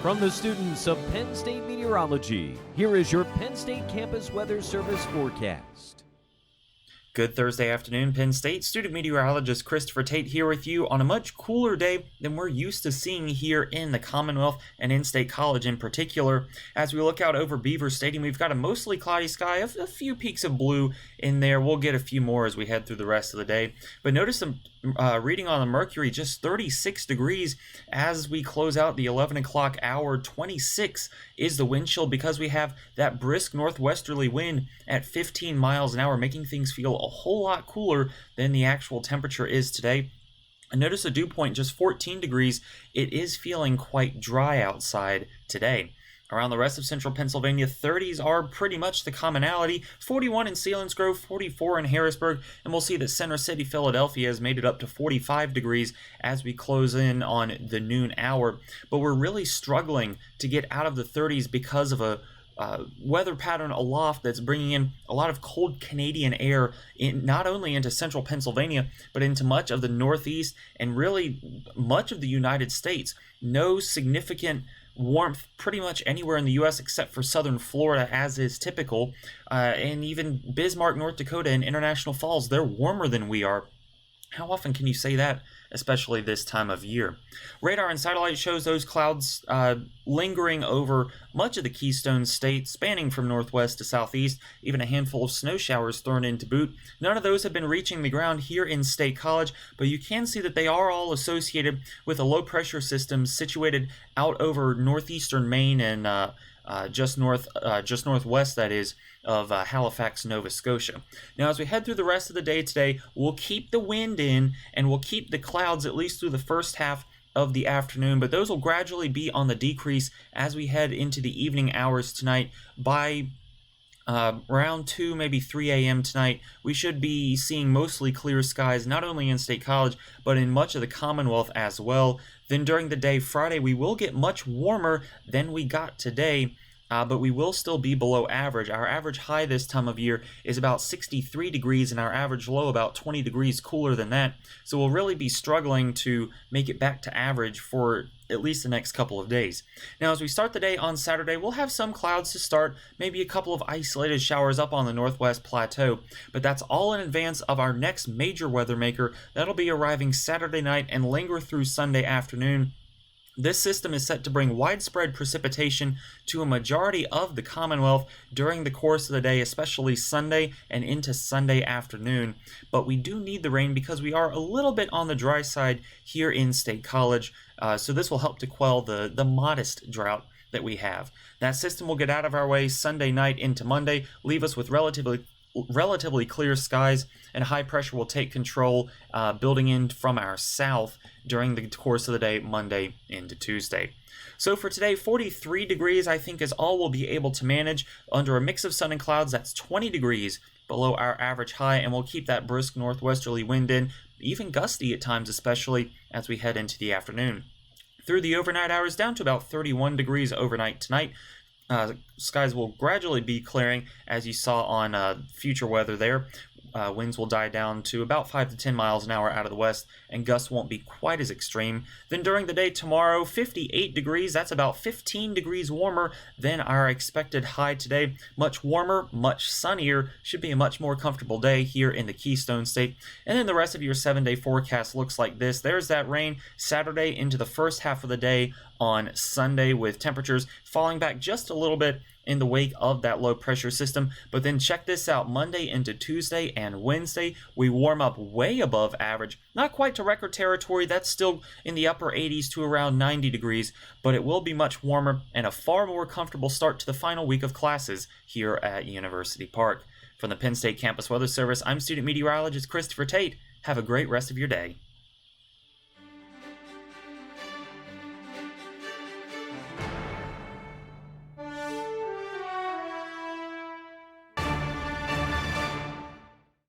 From the students of Penn State Meteorology, here is your Penn State Campus Weather Service forecast. Good Thursday afternoon, Penn State. Student meteorologist Christopher Tate here with you on a much cooler day than we're used to seeing here in the Commonwealth and in State College in particular. As we look out over Beaver Stadium, we've got a mostly cloudy sky, a few peaks of blue in there. We'll get a few more as we head through the rest of the day. But notice some reading on the mercury, just 36 degrees as we close out the 11 o'clock hour. 26 is the wind chill because we have that brisk northwesterly wind at 15 miles an hour, making things feel a whole lot cooler than the actual temperature is today. And notice the dew point just 14 degrees. It is feeling quite dry outside today. Around the rest of central Pennsylvania, 30s are pretty much the commonality. 41 in Selinsgrove, 44 in Harrisburg, and we'll see that Center City, Philadelphia has made it up to 45 degrees as we close in on the noon hour. But we're really struggling to get out of the 30s because of a weather pattern aloft that's bringing in a lot of cold Canadian air not only into central Pennsylvania, but into much of the Northeast and really much of the United States. No significant warmth pretty much anywhere in the U.S. except for southern Florida, as is typical, and even Bismarck, North Dakota, and International Falls, they're warmer than we are. How often can you say that, especially this time of year? Radar and satellite shows those clouds lingering over much of the Keystone State, spanning from northwest to southeast, even a handful of snow showers thrown in to boot. None of those have been reaching the ground here in State College, but you can see that they are all associated with a low-pressure system situated out over northeastern Maine and just northwest, that is, of Halifax, Nova Scotia. Now, as we head through the rest of the day today, we'll keep the wind in and we'll keep the clouds at least through the first half of the afternoon, but those will gradually be on the decrease as we head into the evening hours tonight. By around 2, maybe 3 a.m. tonight, we should be seeing mostly clear skies, not only in State College, but in much of the Commonwealth as well. Then during the day, Friday, we will get much warmer than we got today, but we will still be below average. Our average high this time of year is about 63 degrees, and our average low about 20 degrees cooler than that. So we'll really be struggling to make it back to average for at least the next couple of days. Now, as we start the day on Saturday, we'll have some clouds to start, maybe a couple of isolated showers up on the northwest plateau, but that's all in advance of our next major weather maker. That'll be arriving Saturday night and linger through Sunday afternoon. This system is set to bring widespread precipitation to a majority of the Commonwealth during the course of the day, especially Sunday and into Sunday afternoon. But we do need the rain because we are a little bit on the dry side here in State College, so this will help to quell the modest drought that we have. That system will get out of our way Sunday night into Monday, leave us with relatively clear skies, and high pressure will take control, building in from our south during the course of the day, Monday into Tuesday. So for today, 43 degrees I think is all we'll be able to manage under a mix of sun and clouds. That's 20 degrees below our average high, and we'll keep that brisk northwesterly wind in, even gusty at times, especially as we head into the afternoon. Through the overnight hours, down to about 31 degrees overnight tonight. Skies will gradually be clearing, as you saw on future weather there. Winds will die down to about 5 to 10 miles an hour out of the west, and gusts won't be quite as extreme. Then during the day tomorrow, 58 degrees. That's about 15 degrees warmer than our expected high today. Much warmer, much sunnier. Should be a much more comfortable day here in the Keystone State. And then the rest of your 7-day forecast looks like this. There's that rain Saturday into the first half of the day on Sunday, with temperatures falling back just a little bit in the wake of that low pressure system. But then check this out, Monday into Tuesday and Wednesday, we warm up way above average. Not quite to record territory, that's still in the upper 80s to around 90 degrees, but it will be much warmer and a far more comfortable start to the final week of classes here at University Park. From the Penn State Campus Weather Service, I'm student meteorologist Christopher Tate. Have a great rest of your day.